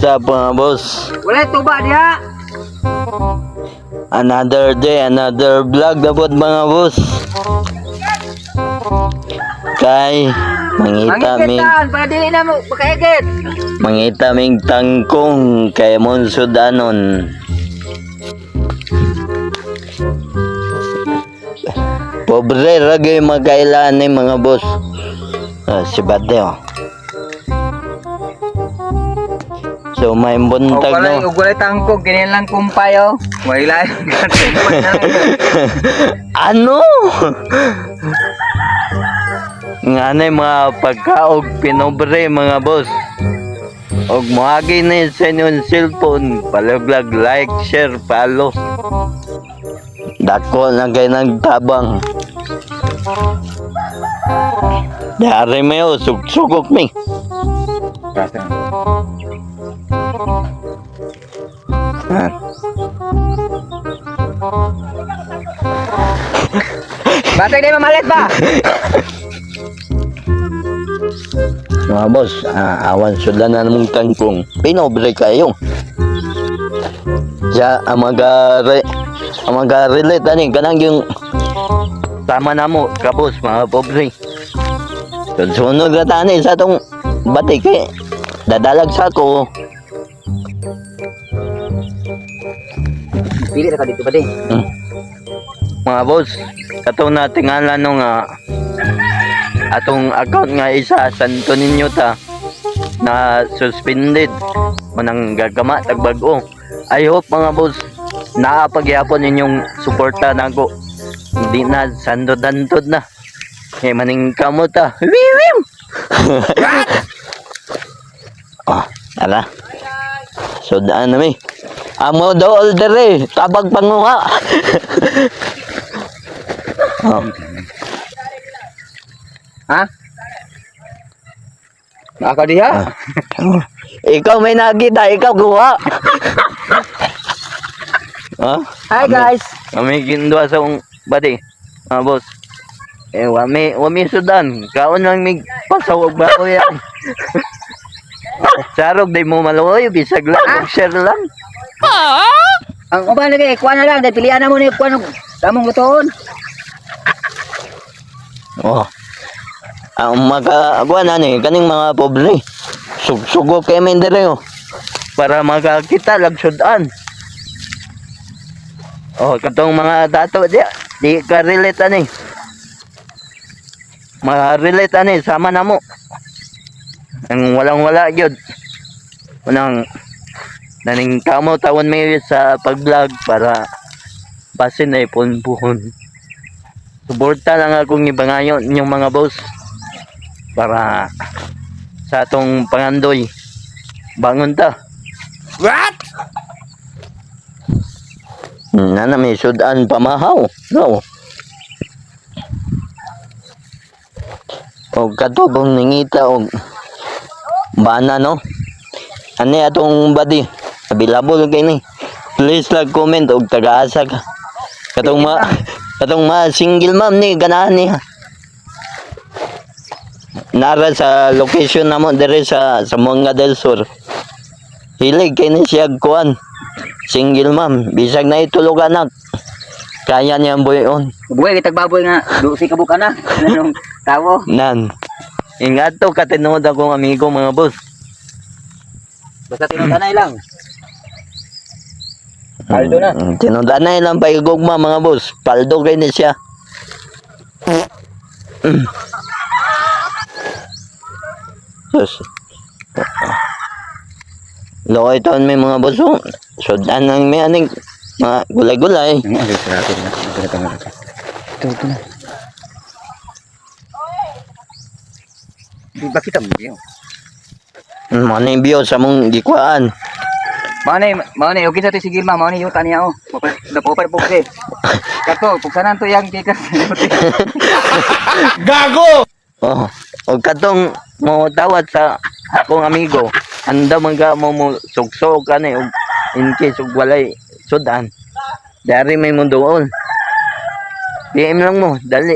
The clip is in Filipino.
up mga boss? Wala tuba diha. Another day, another vlog dapat mga boss. Kay mangita ming Mangigitan para dili na mo pakaigit. mangita ming tangkong kay Monsudanon. Pobre ragay magkailan ni mga boss. Si Bade oh. So may buntag no. Ugulay tangkog ganyan lang kumpayo. Wala. Ano? Nga mga pagkaog pinobre mga boss. Og moagi na sa inyong cellphone, palaglag, like, share, follow. Dako na kayo nagtabang. Dari mo sugsugok mi. Batay di mamalit ba? Mga boss, awan sila na namang tangkong. Pinobre kayo. Siya, ang mag-relate ani, kanang yung tama na mo, kabos, mga pobre. Sunod na tani sa itong batik eh. Dadalag sa ako. Pili na ka dito ba din? Mga boss, katong natingalan nung atong account nga isa santo ninyo ta na suspended manang gagama tagbago. I hope mga boss naapagyapon ninyong suporta nako. Hindi na sandod-andod na. Maning kamot ta. Wiwim. Ala. So daan na mi. Amo do older tabag panguha. Ha? Naka diha? Ikaw may nakita, ikaw kuha. Hi guys. Kami gindwa sa badi. Boss. Wami sudan. Kaon lang mig pasawag ba ko yan. Sarog di mo maluoy, bisag lang, share lang. Ang uban lagi, kuha na lang, dahil pilihan na mo ni kuha ng tamong lutoon. Ang makakuha na ni kaning mga pobre. Sugo kay mendere para makakita lagsudan. Katong mga dato di ka relate ani. Ma-relate ani sama na mo. Ang walang-wala gyud. Unang naning kamo tawon may sa pag-vlog para basin na ipon-puhon. Suporta lang akong ibangayon inyong mga boss para sa atong pangandoy. Bangon ta. What? Nana may sudan pamahaw. No. O katubong ningita og bana no. Ani atong body available kay ni. Please like comment og taga-asa ka. Katong single mom ni ganahan ni. Nara sa location namo dire sa Monga del Sur. Hilig kay ni siya kuan. Single mom, bisag na itulog anak. Kaya niya buhayon. Buhay kitag baboy nga, dusi ka buka na. Anong tawo? Nan. Ingat to katinood akong amigo mga boss. Basta tinutanay lang. Paldo na. Tinudanay lang pa igugma mga boss. Paldo kay ni siya. Sus. Lokoy taon may mga boss. Sudan lang may aning mga gulay-gulay. Ito na. Di ba kita mo yun? Mana biyo sa mong gikuan. Mana okay sa to sige ma, mana yung taniya oh. Napopar po kasi. Kato, pugsanan to yang kikas. Gago. Og katong mo tawad sa akong amigo. Anda man ka mo sugsog ani og in case og walay sudan. Dari may mo doon. DM lang mo, dali.